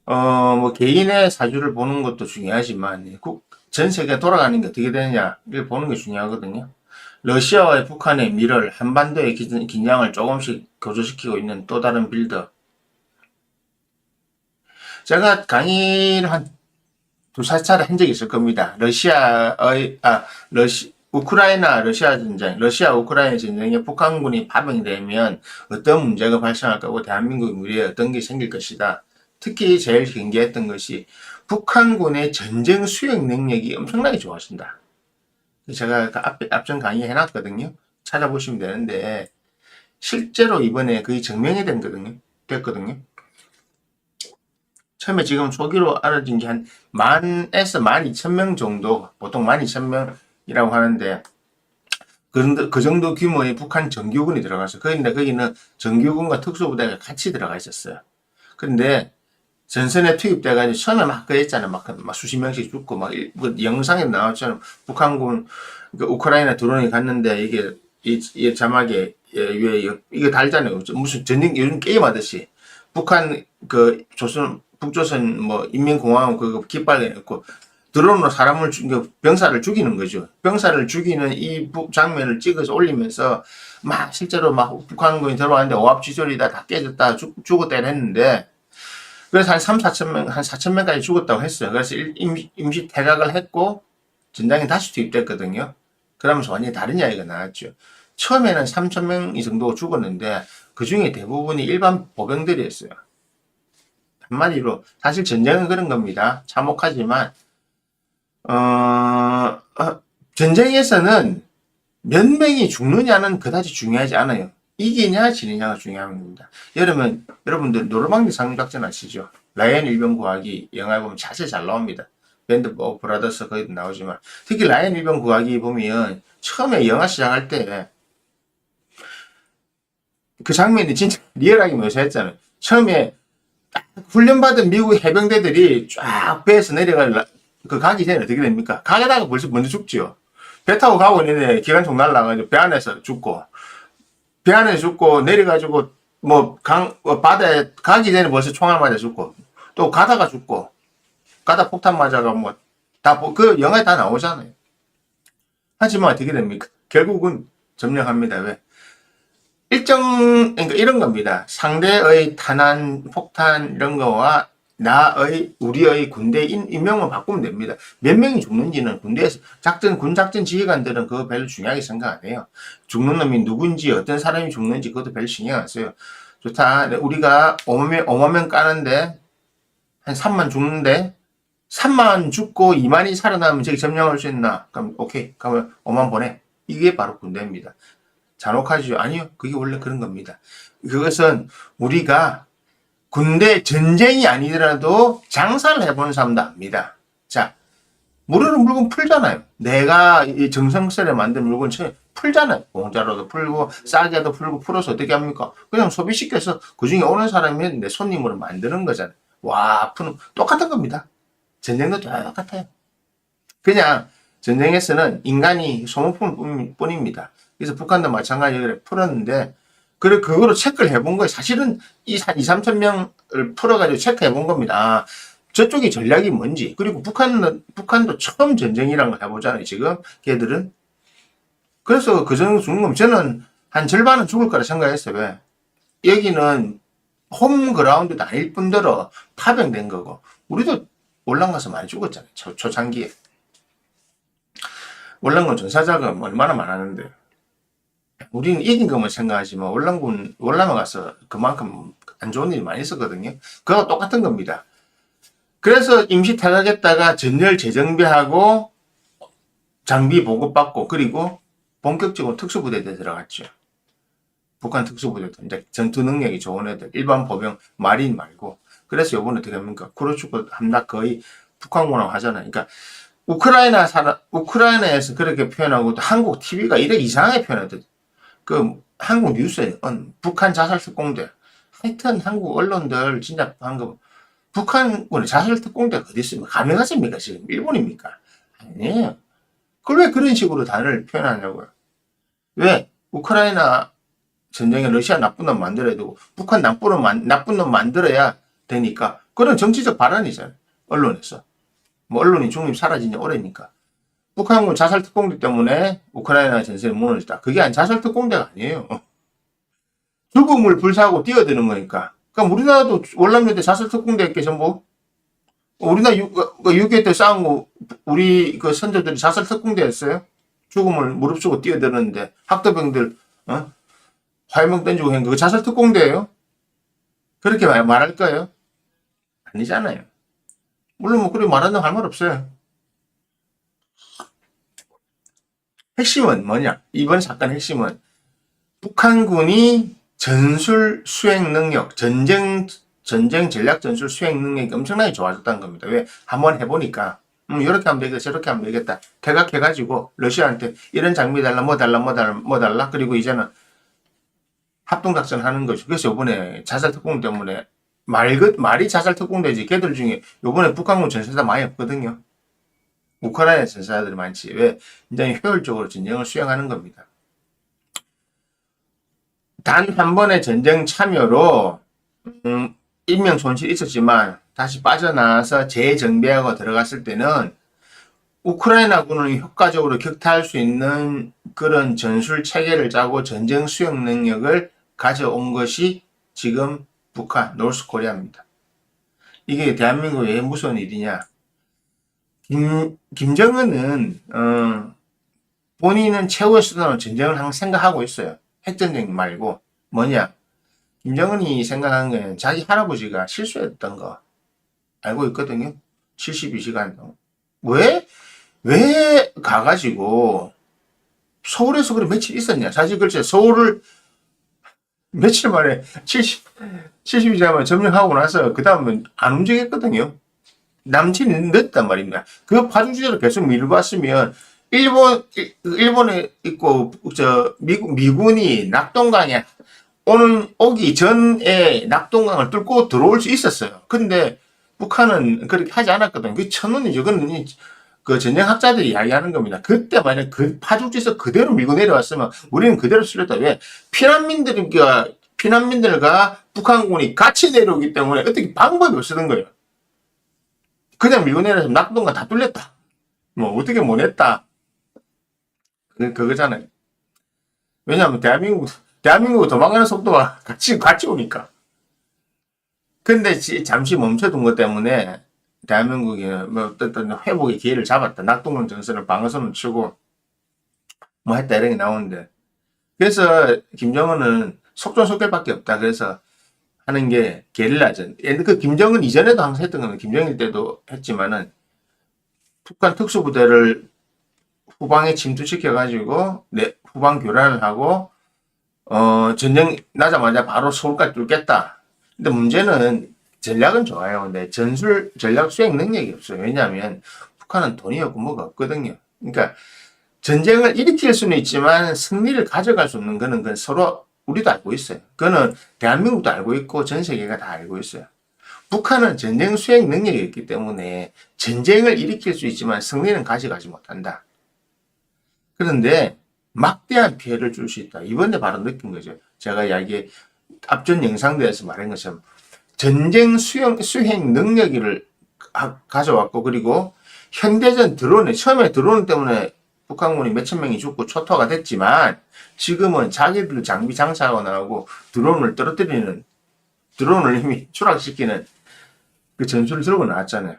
뭐 개인의 사주를 보는 것도 중요하지만 전 세계가 돌아가는 게 어떻게 되느냐를 보는 게 중요하거든요. 러시아와 북한의 미를 한반도의 긴장을 조금씩 고조시키고 있는 또 다른 빌더. 제가 강의를 한 두세 차례 한 적이 있을 겁니다. 우크라이나 러시아 전쟁, 러시아 우크라이나 전쟁에 북한군이 파병되면 어떤 문제가 발생할 거고 대한민국 미래에 어떤 게 생길 것이다. 특히 제일 경계했던 것이 북한군의 전쟁 수행 능력이 엄청나게 좋아진다. 제가 앞전 강의 해놨거든요. 찾아보시면 되는데 실제로 이번에 거의 증명이 됐거든요. 처음에 지금 소기로 알아진 게 한 만에서 12,000명 정도, 보통 12,000명이라고 하는데 그 정도 규모의 북한 정규군이 들어가서 그런데 거기는 정규군과 특수부대가 같이 들어가 있었어요. 그런데 전선에 투입돼가지고 처음에 막 그랬잖아요. 막 수십 명씩 죽고 뭐 영상에 나왔잖아요. 북한군 우크라이나 드론이 갔는데 이 자막에 이거 달잖아요. 무슨 전쟁 요즘 게임 하듯이 북한 북조선 뭐 인민공화국 그거 깃발 내놓고 드론으로 병사를 죽이는 거죠. 병사를 죽이는 이 장면을 찍어서 올리면서 막 실제로 막 북한군이 들어왔는데 오합지졸이다 다 깨졌다 죽었다 했는데 그래서 한 3, 4천 명, 한 4천 명까지 죽었다고 했어요. 그래서 임시 퇴각을 했고 전장에 다시 투입됐거든요. 그러면서 완전히 다른 이야기가 나왔죠. 처음에는 3천 명 이 정도 죽었는데 그 중에 대부분이 일반 보병들이었어요. 한마디로 사실 전쟁은 그런 겁니다. 참혹하지만 전쟁에서는 몇 명이 죽느냐는 그다지 중요하지 않아요. 이기냐 지느냐가 중요한 겁니다. 여러분들 노르망디 상륙작전 아시죠? 라이언 일병 구하기 영화에 보면 자세히 잘 나옵니다. 밴드 오브 브라더스 거기도 나오지만 특히 라이언 일병 구하기 보면 처음에 영화 시작할 때 그 장면이 진짜 리얼하게 묘사했잖아요. 처음에 훈련받은 미국 해병대들이 쫙 배에서 가기 전에 어떻게 됩니까? 가다가 벌써 먼저 죽죠. 배 타고 가고 있는데 기관총 날라가지고 배 안에 죽고 내려가지고 바다에 가기 전에 벌써 총알 맞아 죽고 또 가다가 죽고 가다 폭탄 맞아가 그 영화에 다 나오잖아요. 하지만 어떻게 됩니까? 결국은 점령합니다. 왜? 그러니까 이런 겁니다. 상대의 탄환, 폭탄 이런 거와 우리의 군대 임명을 바꾸면 됩니다. 몇 명이 죽는지는 군대에서 군 작전 지휘관들은 그거 별로 중요하게 생각 안 해요. 죽는 놈이 누군지 어떤 사람이 죽는지 그것도 별로 신경 안 써요. 좋다. 우리가 5만 명 까는데 한 3만 죽는데 3만 죽고 2만이 살아남으면 저기 점령할 수 있나? 그럼 오케이. 그러면 5만 보내. 이게 바로 군대입니다. 잔혹하죠? 아니요. 그게 원래 그런 겁니다. 그것은 우리가 군대 전쟁이 아니더라도 장사를 해보는 사람도 압니다. 자, 무료로 물건 풀잖아요. 내가 이 정성스레 만든 물건 풀잖아요. 공짜로도 풀고 싸게도 풀고 풀어서 어떻게 합니까? 그냥 소비시켜서 그중에 오는 사람이 내 손님으로 만드는 거잖아요. 와, 똑같은 겁니다. 전쟁도 똑같아요. 그냥 전쟁에서는 인간이 소모품 뿐입니다. 그래서 북한도 마찬가지로 풀었는데 그거로 체크를 해본 거예요. 사실은 2, 3천 명을 풀어가지고 체크해 본 겁니다. 아, 저쪽이 전략이 뭔지. 그리고 북한도 처음 전쟁이라는 걸 해보잖아요. 지금 걔들은. 그래서 그 정도 죽는 거면 저는 한 절반은 죽을 거라 생각했어요. 왜? 여기는 홈그라운드도 아닐 뿐더러 파병된 거고 우리도 올라간 가서 많이 죽었잖아요. 초창기에. 월남군 전사자금 얼마나 많았는데 우리는 이긴 것만 생각하지만 월남에 가서 그만큼 안 좋은 일이 많이 있었거든요. 그거와 똑같은 겁니다. 그래서 임시 탈락했다가 전열 재정비하고 장비 보급받고 그리고 본격적으로 특수부대에 들어갔죠. 북한 특수부대도 이제 전투 능력이 좋은 애들 일반 보병 마린 말고 그래서 요번에 어떻게 합니까? 쿠르츠크 함락 거의 북한군하고 하잖아요. 그러니까 우크라이나에서 그렇게 표현하고 또 한국 TV가 이렇게 이상하게 표현하거든. 한국 뉴스에 북한 자살 특공대. 하여튼 한국 언론들 진짜 북한군의 자살 특공대가 어디 있습니까? 가능하십니까? 지금 일본입니까? 아니에요. 그걸 왜 그런 식으로 단어를 표현하냐고요. 왜? 우크라이나 전쟁에 러시아 나쁜 놈 만들어야 되고 북한 나쁜 놈 만들어야 되니까 그런 정치적 발언이잖아요. 언론에서. 뭐 언론이 중립 사라진 지 오래니까. 북한군 자살 특공대 때문에 우크라이나 전선이 무너졌다. 그게 자살 특공대가 아니에요. 죽음을 불사하고 뛰어드는 거니까. 그러니까 우리나라도 월남전대 자살 특공대였게 전부. 우리나라 6.25 때 싸운 거 우리 그 선조들이 자살 특공대였어요. 죽음을 무릅쓰고 뛰어드는데 학도병들 화염병 던지고 한 그 자살 특공대예요. 그렇게 말할까요? 아니잖아요. 물론 뭐 그렇게 말하는 할 말 없어요. 핵심은 뭐냐? 이번 사건 핵심은 북한군이 전술 수행 능력, 전쟁 전략 전술 수행 능력이 엄청나게 좋아졌다는 겁니다. 왜? 한번 해보니까 이렇게 하면 되겠다, 저렇게 하면 되겠다. 퇴각해가지고 러시아한테 이런 장비 달라, 뭐 달라, 뭐 달라, 뭐 달라. 그리고 이제는 합동작전 하는 거죠. 그래서 이번에 자살특공 때문에 말이 자살특공대지. 걔들 중에 이번에 북한군 전사자 많이 없거든요. 우크라이나 전사자들이 많지. 왜? 굉장히 효율적으로 전쟁을 수행하는 겁니다. 단 한 번의 전쟁 참여로 인명 손실이 있었지만 다시 빠져나와서 재정비하고 들어갔을 때는 우크라이나군을 효과적으로 격퇴할 수 있는 그런 전술 체계를 짜고 전쟁 수행 능력을 가져온 것이 지금 북한, 노스코리아입니다. 이게 대한민국에 왜 무서운 일이냐? 김정은은 본인은 최후의 수단으로 전쟁을 항상 생각하고 있어요. 핵전쟁 말고 뭐냐? 김정은이 생각한 건 자기 할아버지가 실수했던 거 알고 있거든요. 72시간 동안. 왜 가가지고 서울에서 그래 며칠 있었냐? 사실 글쎄 서울을 며칠 만에 72시간 점령하고 나서 그 다음은 안 움직였거든요. 남친이 늦단 말입니다. 그 파주지대로 계속 밀어봤으면 일본에 있고 미군이 낙동강에 오기 전에 낙동강을 뚫고 들어올 수 있었어요. 근데 북한은 그렇게 하지 않았거든요. 그 천원이 저거는 그 전쟁학자들이 이야기하는 겁니다. 그때 만약 그 파죽지에서 그대로 밀고 내려왔으면 우리는 그대로 쓸렸다. 왜? 피난민들과 북한군이 같이 내려오기 때문에 어떻게 방법이 없었던 거예요. 그냥 밀고 내려서 낙동강 다 뚫렸다. 뭐 어떻게 못 했다. 그거잖아요. 왜냐하면 대한민국 도망가는 속도가 같이 오니까. 근데 잠시 멈춰둔 것 때문에 대한민국이 뭐 어떤 회복의 기회를 잡았다. 낙동강 전선을 방어선을 치고 뭐 했다 이런 게 나오는데. 그래서 김정은은 속전속결밖에 없다. 그래서 하는 게 게릴라전. 그 김정은 이전에도 항상 했던 거는 김정일 때도 했지만은 북한 특수부대를 후방에 침투시켜가지고 후방 교란을 하고 전쟁 나자마자 바로 서울까지 뚫겠다. 근데 문제는 전략은 좋아요. 근데 전략 수행 능력이 없어요. 왜냐하면 북한은 돈이 없고 뭐가 없거든요. 그러니까 전쟁을 일으킬 수는 있지만 승리를 가져갈 수 없는 거는 서로 우리도 알고 있어요. 그거는 대한민국도 알고 있고 전 세계가 다 알고 있어요. 북한은 전쟁 수행 능력이 있기 때문에 전쟁을 일으킬 수 있지만 승리는 가져가지 못한다. 그런데 막대한 피해를 줄 수 있다. 이번에 바로 느낀 거죠. 제가 앞전 영상들에서 말한 것처럼 전쟁 수행 능력을 가져왔고, 그리고 현대전 처음에 드론 때문에 북한군이 몇천 명이 죽고 초토화가 됐지만 지금은 자기들 장비 장착하고 나오고 드론을 이미 추락시키는 그 전술을 들고 나왔잖아요.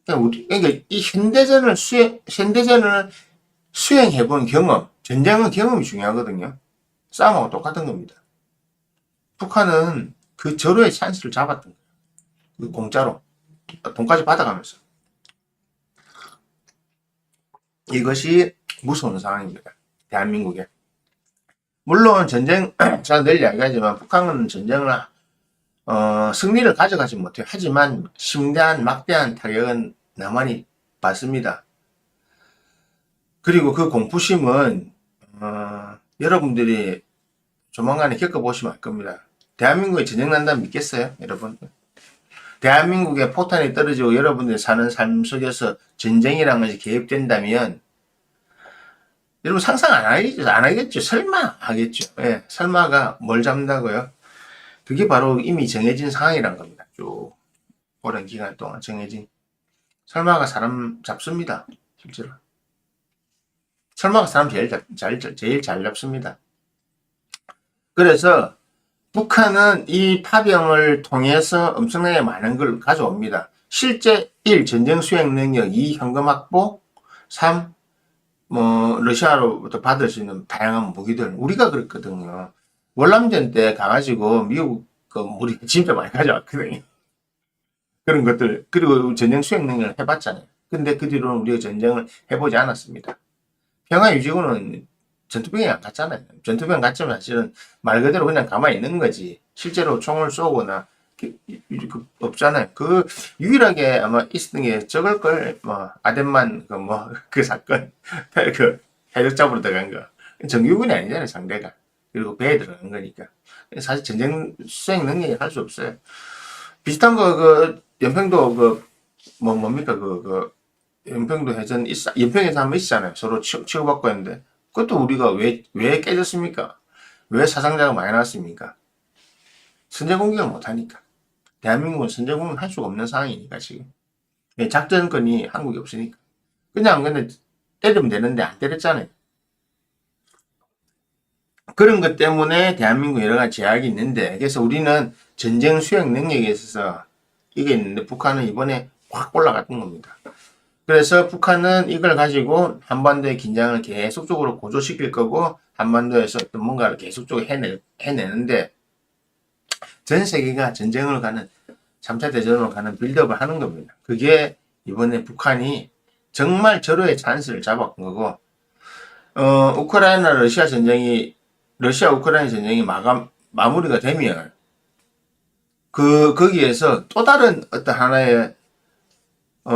그러니까 이 현대전을 수행해본 경험, 전쟁은 경험이 중요하거든요. 싸움하고 똑같은 겁니다. 북한은 그 절호의 찬스를 잡았던 거예요. 공짜로. 돈까지 받아가면서. 이것이 무서운 상황입니다. 대한민국에. 물론 제가 늘 이야기하지만 북한은 전쟁을 승리를 가져가지 못해요. 하지만 심대한 막대한 타격은 남한이 받습니다. 그리고 그 공포심은 여러분들이 조만간에 겪어보시면 알 겁니다. 대한민국에 전쟁 난다면 믿겠어요? 여러분? 대한민국에 포탄이 떨어지고 여러분들이 사는 삶 속에서 전쟁이라는 것이 개입된다면 여러분 상상 안 하겠죠? 설마 하겠죠? 예, 설마가 뭘 잡는다고요? 그게 바로 이미 정해진 상황이란 겁니다. 쭉. 오랜 기간 동안 정해진. 설마가 사람 잡습니다. 실제로. 설마가 사람 제일 잘 잡습니다. 그래서 북한은 이 파병을 통해서 엄청나게 많은 걸 가져옵니다. 실제 1. 전쟁 수행 능력, 2. 현금 확보, 3. 러시아로부터 받을 수 있는 다양한 무기들. 우리가 그랬거든요. 월남전 때 가가지고 미국 그 무기 진짜 많이 가져왔거든요. 그런 것들. 그리고 전쟁 수행 능력을 해봤잖아요. 근데 그 뒤로는 우리가 전쟁을 해보지 않았습니다. 평화유지군은 전투병이 안 갔잖아요. 전투병 갔지만 사실은 말 그대로 그냥 가만히 있는 거지. 실제로 총을 쏘거나 없잖아요. 그 유일하게 아마 있었던 게 적을 걸, 아덴만 그 사건 그 해적 잡으러 들어간 거 정규군이 아니잖아요, 상대가. 그리고 배에 들어간 거니까 사실 전쟁 수행 능력이 할 수 없어요. 비슷한 거 연평도 뭡니까 연평도 해전 연평에서 한번 있잖아요. 서로 치고받고 했는데 그것도 우리가 왜 깨졌습니까? 왜 사상자가 많이 나왔습니까? 선제 공격을 못하니까. 대한민국은 선제 공격을 할 수가 없는 상황이니까 지금. 작전권이 한국이 없으니까. 그냥 근데 때리면 되는데 안 때렸잖아요. 그런 것 때문에 대한민국 여러 가지 제약이 있는데, 그래서 우리는 전쟁 수행 능력에 있어서 이게 있는데 북한은 이번에 확 올라갔던 겁니다. 그래서 북한은 이걸 가지고 한반도의 긴장을 계속적으로 고조시킬 거고 한반도에서 어떤 뭔가를 계속적으로 해내는데 전 세계가 전쟁으로 가는 3차 대전으로 가는 빌드업을 하는 겁니다. 그게 이번에 북한이 정말 절호의 찬스를 잡았던 거고 우크라이나 러시아 우크라이나 전쟁이 마무리가 되면 거기에서 또 다른 어떤 하나의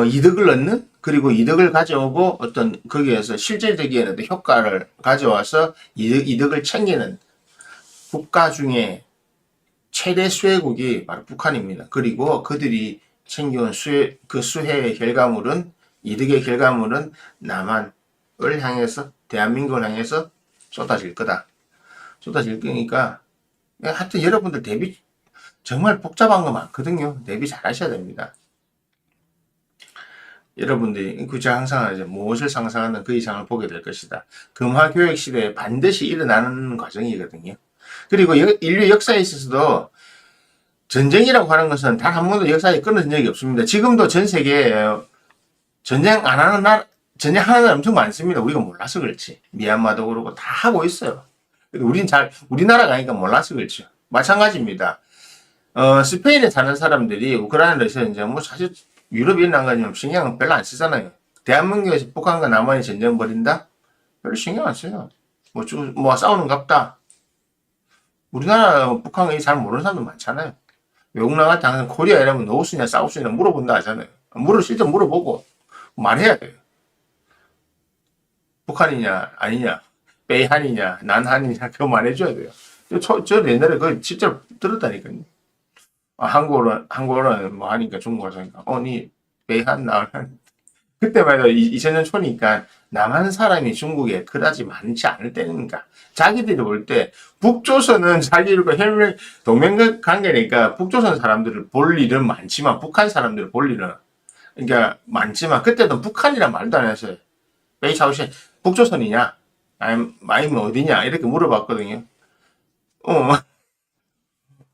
이득을 얻는 그리고 이득을 가져오고 어떤 거기에서 실질적인 어떤 효과를 가져와서 이득을 챙기는 국가 중에 최대 수혜국이 바로 북한입니다. 그리고 그들이 챙겨온 수혜의 결과물은 이득의 결과물은 남한을 향해서 대한민국을 향해서 쏟아질 거다. 쏟아질 거니까 하여튼 여러분들 대비 정말 복잡한 거 많거든요. 대비 잘 하셔야 됩니다. 여러분들이 제가 항상 하죠. 무엇을 상상하는 그 이상을 보게 될 것이다. 금화교육 시대에 반드시 일어나는 과정이거든요. 그리고 인류 역사에 있어서도 전쟁이라고 하는 것은 단 한 번도 역사에 끊어진 적이 없습니다. 지금도 전 세계에 전쟁 안 하는 나라, 전쟁하는 나라 엄청 많습니다. 우리가 몰라서 그렇지. 미얀마도 그러고 다 하고 있어요. 우리나라가 아니까 몰라서 그렇죠. 마찬가지입니다. 스페인에 사는 사람들이 우크라이나 러시아 전쟁 사실 유럽이 일어난 거지만 신경은 별로 안 쓰잖아요. 대한민국에서 북한과 남한이 전쟁 벌인다? 별로 신경 안 써요. 싸우는 갑다. 우리나라 북한이 잘 모르는 사람도 많잖아요. 외국 나갈 때 항상 코리아 이러면 노우스냐 사우스냐 물어본다 하잖아요. 실제 물어보고 말해야 돼요. 북한이냐 아니냐北한이냐南한이냐 그거 말해줘야 돼요. 저 옛날에 그거 진짜 들었다니까요. 한국어는 하니까 중국어로 하니까 니北한 남한 그때만 해도 2000년 초니까 남한 사람이 중국에 그다지 많지 않을 때니까 자기들이 볼 때 북조선은 자기들과 혈맹 동맹 관계니까 북조선 사람들을 볼 일은 많지만 북한 사람들을 볼 일은 그러니까 많지만 그때도 북한이란 말도 안 했어요. 베이차오시 북조선이냐 아니면 어디냐 이렇게 물어봤거든요.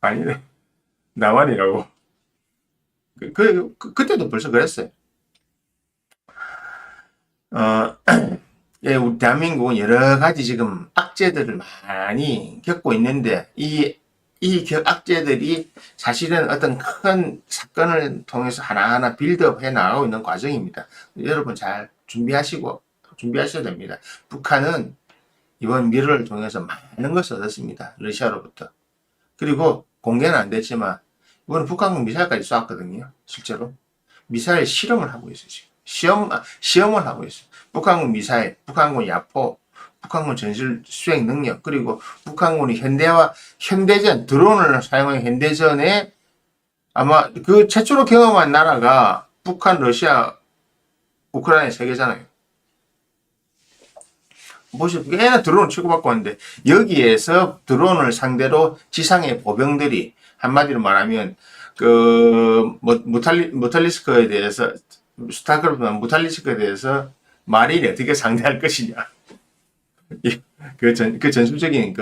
아니네 남한이라고. 그때도 벌써 그랬어요. 우리 대한민국은 여러 가지 지금 악재들을 많이 겪고 있는데, 이 악재들이 사실은 어떤 큰 사건을 통해서 하나하나 빌드업 해 나가고 있는 과정입니다. 여러분 잘 준비하셔야 됩니다. 북한은 이번 미러를 통해서 많은 것을 얻었습니다. 러시아로부터. 그리고 공개는 안 됐지만, 이번에 북한군 미사일까지 쏘았거든요. 실제로. 미사일 실험을 하고 있어요, 지금. 시험을 하고 있어요. 북한군 미사일, 북한군 야포, 북한군 전술 수행 능력, 그리고 북한군이 현대전, 드론을 사용한 현대전에 아마 그 최초로 경험한 나라가 북한, 러시아, 우크라이나 세 개잖아요. 보시오. 꽤나 드론을 치고받고 왔는데, 여기에서 드론을 상대로 지상의 보병들이, 한마디로 말하면, 무탈리스크에 대해서, 스타크래프트 무탈리스크에 대해서 마린이 어떻게 상대할 것이냐. 그 전술적인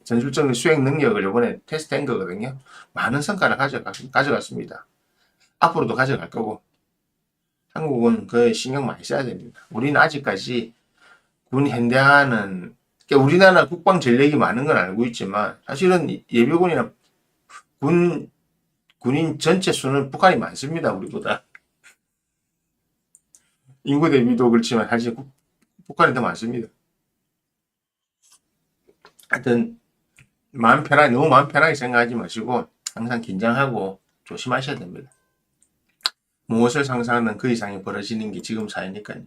전술적인 수행 능력을 이번에 테스트한 거거든요. 많은 성과를 가져갔습니다. 앞으로도 가져갈 거고, 한국은 그 신경 많이 써야 됩니다. 우리는 아직까지 군 현대화는, 그러니까 우리나라 국방 전력이 많은 건 알고 있지만, 사실은 예비군이나 군인 전체 수는 북한이 많습니다. 우리보다. 인구 대비도 그렇지만 사실 북한이 더 많습니다. 하여튼 너무 마음 편하게 생각하지 마시고 항상 긴장하고 조심하셔야 됩니다. 무엇을 상상하면 그 이상이 벌어지는 게 지금 사회니까요.